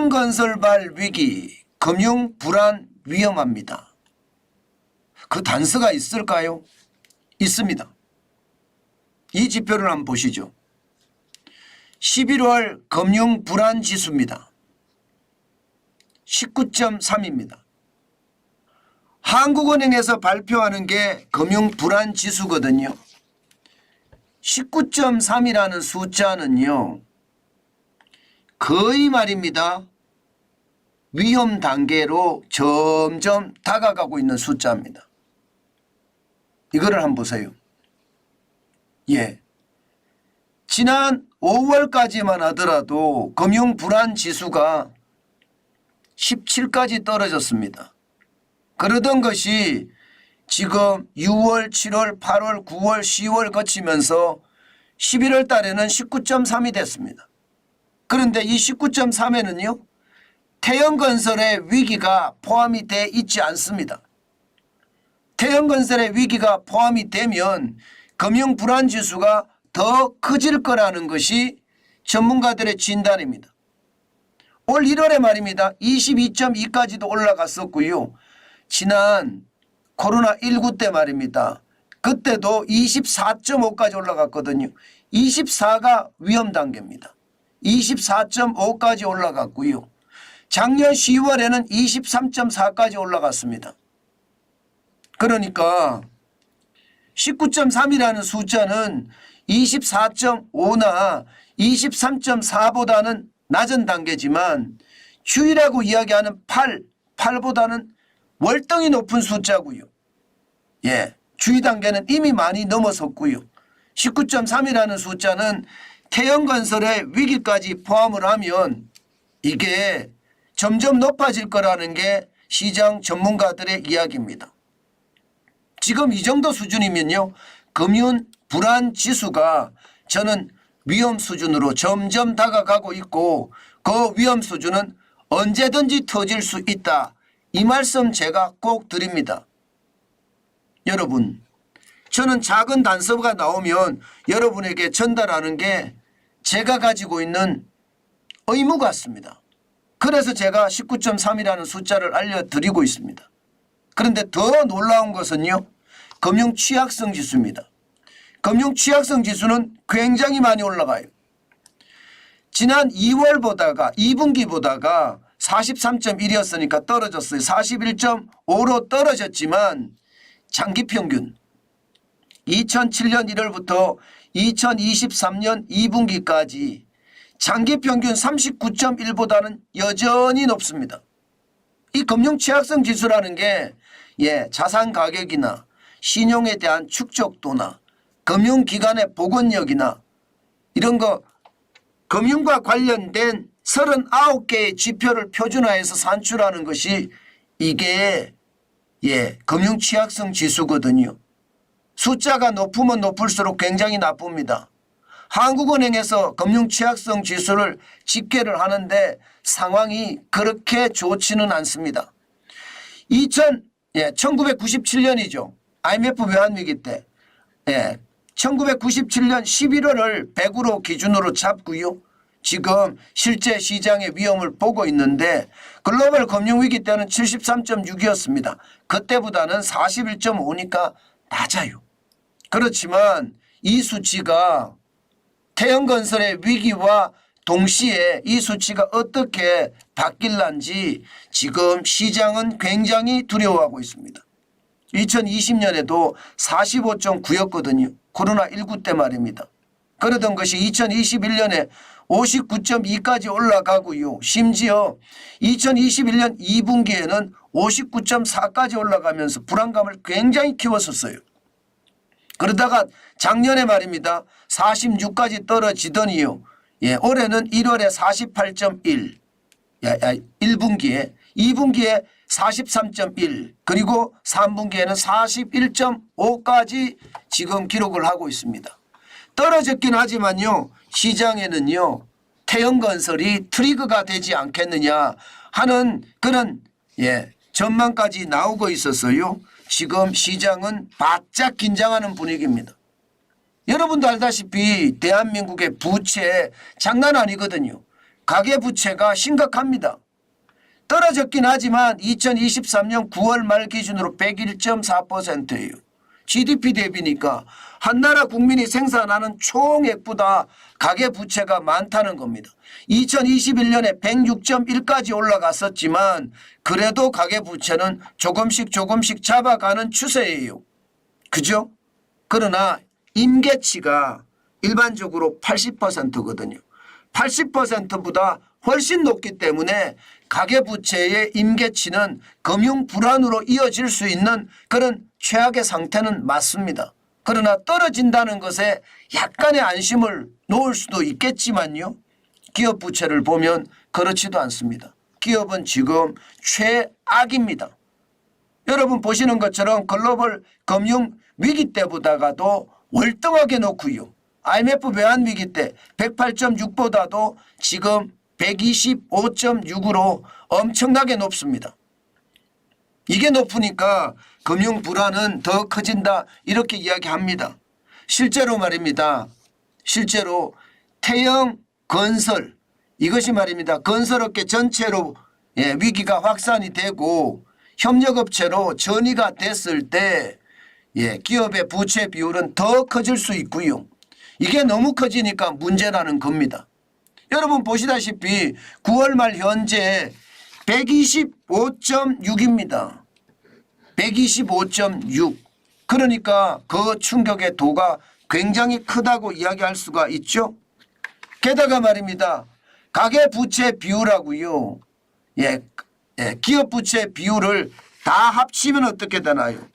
태형건설발 위기, 금융 불안 위험합니다. 그 단서가 있을까요? 있습니다. 이 지표를 한번 보시죠. 11월 금융 불안 지수입니다. 19.3입니다. 한국은행에서 발표하는 게 금융 불안 지수거든요. 19.3이라는 숫자는요, 거의 말입니다, 위험 단계로 점점 다가가고 있는 숫자입니다. 이거를 한번 보세요. 예. 지난 5월까지만 하더라도 금융 불안 지수가 17까지 떨어졌습니다. 그러던 것이 지금 6월, 7월, 8월, 9월, 10월 거치면서 11월 달에는 19.3이 됐습니다. 그런데 이 19.3에는요, 태형건설의 위기가 포함이 돼 있지 않습니다. 태형건설의 위기가 포함이 되면 금융불안지수가 더 커질 거라는 것이 전문가들의 진단입니다. 올 1월에 말입니다, 22.2까지도 올라갔었고요. 지난 코로나19 때 말입니다, 그때도 24.5까지 올라갔거든요. 24가 위험 단계입니다. 24.5까지 올라갔고요. 작년 10월에는 23.4까지 올라갔습니다. 그러니까 19.3이라는 숫자는 24.5나 23.4보다는 낮은 단계지만 주의라고 이야기하는 8보다는 월등히 높은 숫자고요. 예, 주의 단계는 이미 많이 넘어섰고요. 19.3이라는 숫자는 태형건설의 위기까지 포함을 하면 이게 점점 높아질 거라는 게 시장 전문가들의 이야기입니다. 지금 이 정도 수준이면요, 금융 불안 지수가 저는 위험 수준으로 점점 다가가고 있고 그 위험 수준은 언제든지 터질 수 있다. 이 말씀 제가 꼭 드립니다. 여러분, 저는 작은 단서가 나오면 여러분에게 전달하는 게 제가 가지고 있는 의무 같습니다. 그래서 제가 19.3이라는 숫자를 알려드리고 있습니다. 그런데 더 놀라운 것은요, 금융 취약성 지수입니다. 금융 취약성 지수는 굉장히 많이 올라가요. 지난 2분기보다가 43.1이었으니까 떨어졌어요. 41.5로 떨어졌지만 장기평균 2007년 1월부터 2023년 2분기까지 장기평균 39.1보다는 여전히 높습니다. 이 금융 취약성 지수라는 게 자산 가격이나 신용에 대한 축적도나 금융기관의 복원력이나 이런 거 금융과 관련된 39개의 지표를 표준화해서 산출하는 것이 이게 금융 취약성 지수거든요. 숫자가 높으면 높을수록 굉장히 나쁩니다. 한국은행에서 금융 취약성 지수를 집계를 하는데 상황이 그렇게 좋지는 않습니다. 1997년이죠. IMF 외환위기 때 1997년 11월을 100으로 기준으로 잡고요. 지금 실제 시장의 위험을 보고 있는데 글로벌 금융위기 때는 73.6이었습니다. 그때보다는 41.5니까 낮아요. 그렇지만 이 수치가 태형건설의 위기와 동시에 이 수치가 어떻게 바뀔란지 지금 시장은 굉장히 두려워하고 있습니다. 2020년에도 45.9였거든요. 코로나19 때 말입니다. 그러던 것이 2021년에 59.2까지 올라가고요. 심지어 2021년 2분기에는 59.4까지 올라가면서 불안감을 굉장히 키웠었어요. 그러다가 작년에 말입니다, 46까지 떨어지더니요. 올해는 1월에 48.1, 1분기에, 2분기에 43.1, 그리고 3분기에는 41.5까지 지금 기록을 하고 있습니다. 떨어졌긴 하지만요, 시장에는요, 태형건설이 트리거가 되지 않겠느냐 하는 그런 전망까지 나오고 있었어요. 지금 시장은 바짝 긴장하는 분위기입니다. 여러분도 알다시피 대한민국의 부채 장난 아니거든요. 가계부채가 심각합니다. 떨어졌긴 하지만 2023년 9월 말 기준으로 101.4%예요. GDP 대비니까 한 나라 국민이 생산하는 총액보다 가계부채가 많다는 겁니다. 2021년에 106.1까지 올라갔었지만 그래도 가계부채는 조금씩 잡아가는 추세예요. 그죠? 그러나 임계치가 일반적으로 80%거든요. 80%보다 훨씬 높기 때문에 가계부채의 임계치는 금융 불안으로 이어질 수 있는 그런 최악의 상태는 맞습니다. 그러나 떨어진다는 것에 약간의 안심을 놓을 수도 있겠지만요. 기업 부채를 보면 그렇지도 않습니다. 기업은 지금 최악입니다. 여러분 보시는 것처럼 글로벌 금융 위기 때보다도 월등하게 높고요. IMF 외환위기 때 108.6보다도 지금 125.6으로 엄청나게 높습니다. 이게 높으니까 금융 불안은 더 커진다 이렇게 이야기합니다. 실제로 말입니다. 실제로 태영 건설 이것이 말입니다. 건설업계 전체로 위기가 확산이 되고 협력업체로 전이가 됐을 때 기업의 부채 비율은 더 커질 수 있고요. 이게 너무 커지니까 문제라는 겁니다. 여러분 보시다시피 9월 말 현재 125.6입니다. 125.6. 그러니까 그 충격의 도가 굉장히 크다고 이야기할 수가 있죠. 게다가 말입니다. 가계부채 비율하고요. 기업 부채 비율을 다 합치면 어떻게 되나요?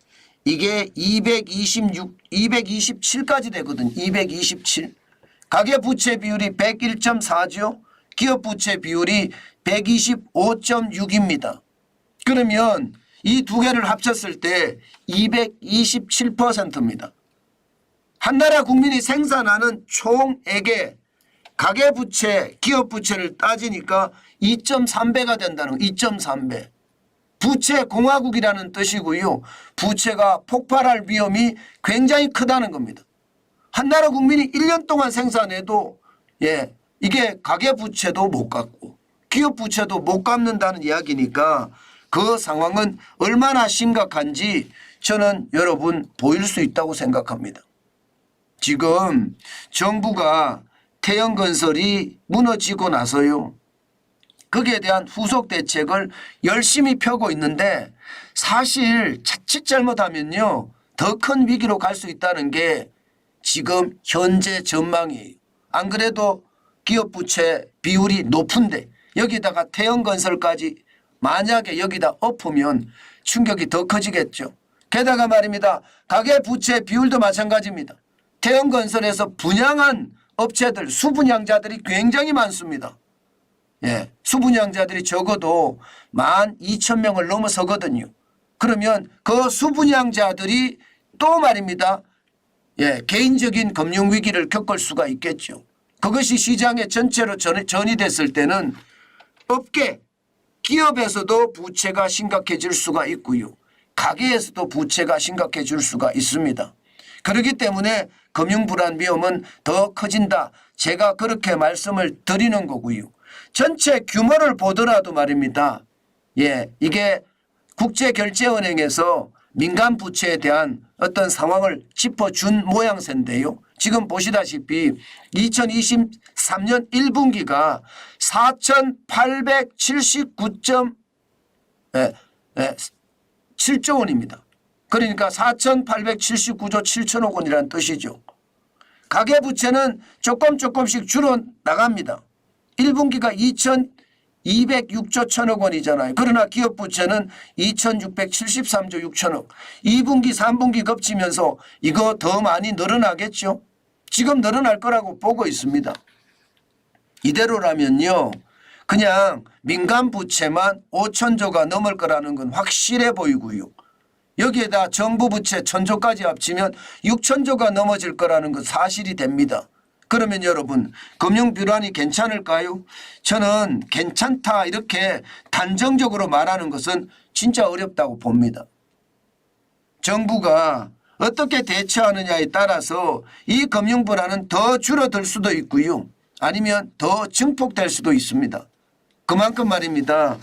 이게 227까지 되거든. 227. 가계부채 비율이 101.4죠. 기업부채 비율이 125.6입니다. 그러면 이 두 개를 합쳤을 때 227%입니다. 한 나라 국민이 생산하는 총액의 가계부채, 기업부채를 따지니까 2.3배가 된다는 거. 2.3배. 부채 공화국이라는 뜻이고요. 부채가 폭발할 위험이 굉장히 크다는 겁니다. 한 나라 국민이 1년 동안 생산해도 이게 가계부채도 못 갚고 기업부채도 못 갚는다는 이야기니까 그 상황은 얼마나 심각한지 저는 여러분 보일 수 있다고 생각합니다. 지금 정부가 태영건설이 무너지고 나서요. 거기에 대한 후속 대책을 열심히 펴고 있는데 사실 자칫 잘못하면요. 더 큰 위기로 갈 수 있다는 게 지금 현재 전망이에요. 안 그래도 기업 부채 비율이 높은데 여기다가 태영건설까지 만약에 여기다 엎으면 충격이 더 커지겠죠. 게다가 말입니다. 가계부채 비율도 마찬가지입니다. 태영건설에서 분양한 업체들 수분양자들이 굉장히 많습니다. 수분양자들이 적어도 12,000명을 넘어서거든요. 그러면 그 수분양자들이 또 말입니다. 개인적인 금융위기를 겪을 수가 있겠죠. 그것이 시장에 전체로 전이 됐을 때는 업계, 기업에서도 부채가 심각해질 수가 있고요. 가게에서도 부채가 심각해질 수가 있습니다. 그렇기 때문에 금융불안 위험은 더 커진다. 제가 그렇게 말씀을 드리는 거고요. 전체 규모를 보더라도 말입니다. 이게 국제결제은행에서 민간 부채에 대한 어떤 상황을 짚어준 모양새인데요. 지금 보시다시피 2023년 1분기가 4,879.7조 원입니다. 그러니까 4,879조 7천억 원이라는 뜻이죠. 가계부채는 조금씩 줄어나갑니다. 1분기가 2,206조 천억 원이잖아요. 그러나 기업부채는 2,673조 6천억. 2분기 3분기 겹치면서 이거 더 많이 늘어나겠죠. 지금 늘어날 거라고 보고 있습니다. 이대로라면요. 그냥 민간 부채만 5천조가 넘을 거라는 건 확실해 보이고요. 여기에다 정부 부채 1,000조까지 합치면 6천조가 넘어질 거라는 건 사실이 됩니다. 그러면 여러분 금융 불안이 괜찮을까요? 저는 괜찮다 이렇게 단정적으로 말하는 것은 진짜 어렵다고 봅니다. 정부가 어떻게 대처하느냐에 따라서 이 금융 불안은 더 줄어들 수도 있고요. 아니면 더 증폭될 수도 있습니다. 그만큼 말입니다.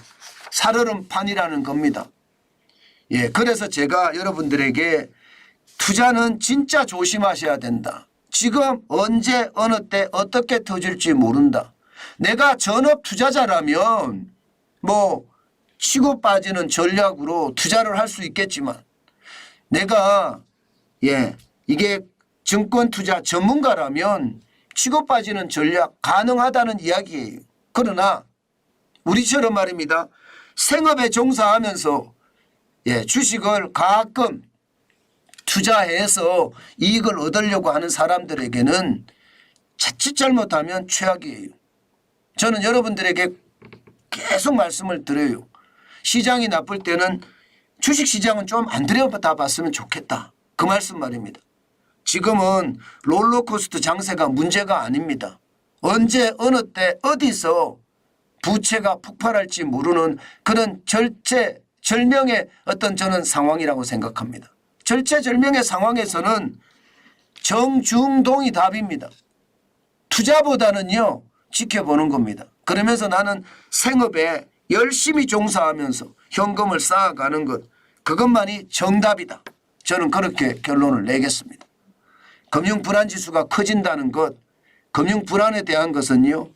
살얼음판이라는 겁니다. 예, 그래서 제가 여러분들에게 투자는 진짜 조심하셔야 된다. 지금 언제 어느 때 어떻게 터질지 모른다. 내가 전업 투자자라면 뭐 치고 빠지는 전략으로 투자를 할 수 있겠지만 내가 이게 증권 투자 전문가라면 치고 빠지는 전략 가능하다는 이야기예요. 그러나 우리처럼 말입니다. 생업에 종사하면서 주식을 가끔 투자해서 이익을 얻으려고 하는 사람들에게는 자칫 잘못하면 최악이에요. 저는 여러분들에게 계속 말씀을 드려요. 시장이 나쁠 때는 주식시장은 좀 안 들여다봤으면 좋겠다. 그 말씀 말입니다. 지금은 롤러코스터 장세가 문제가 아닙니다. 언제 어느 때 어디서 부채가 폭발할지 모르는 그런 절체절명의 어떤 저는 상황이라고 생각합니다. 절체절명의 상황에서는 정중동이 답입니다. 투자보다는요 지켜보는 겁니다. 그러면서 나는 생업에 열심히 종사하면서 현금을 쌓아가는 것 그것만이 정답이다. 저는 그렇게 결론을 내겠습니다. 금융불안지수가 커진다는 것 금융불안에 대한 것은요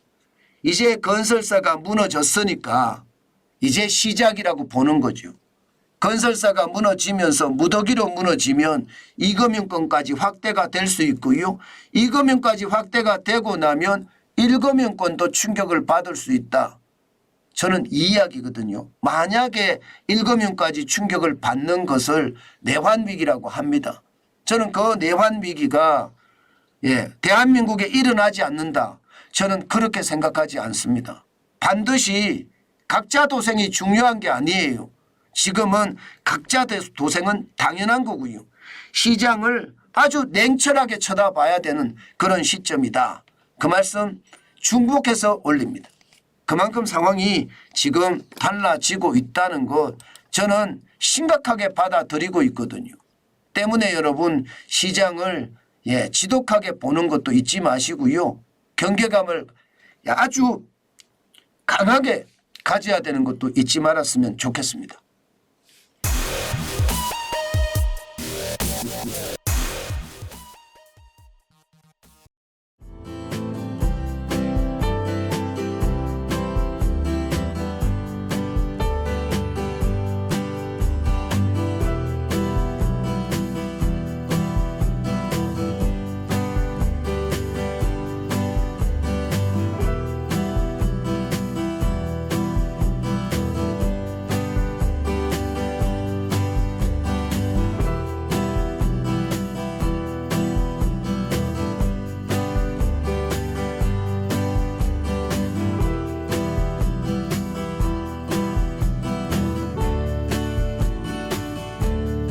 이제 건설사가 무너졌으니까 이제 시작이라고 보는 거죠. 건설사가 무너지면서 무더기로 무너지면 이금융권까지 확대가 될 수 있고요. 이금융까지 확대가 되고 나면 1금융권도 충격을 받을 수 있다. 저는 이 이야기거든요. 만약에 1금융까지 충격을 받는 것을 내환위기라고 합니다. 저는 그 내환위기가 대한민국에 일어나지 않는다. 저는 그렇게 생각하지 않습니다. 반드시 각자 도생이 중요한 게 아니에요. 지금은 각자 도생은 당연한 거고요. 시장을 아주 냉철하게 쳐다봐야 되는 그런 시점이다. 그 말씀 중복해서 올립니다. 그만큼 상황이 지금 달라지고 있다는 것 저는 심각하게 받아들이고 있거든요. 때문에 여러분 시장을 지독하게 보는 것도 잊지 마시고요. 경계감을 아주 강하게 가져야 되는 것도 잊지 말았으면 좋겠습니다.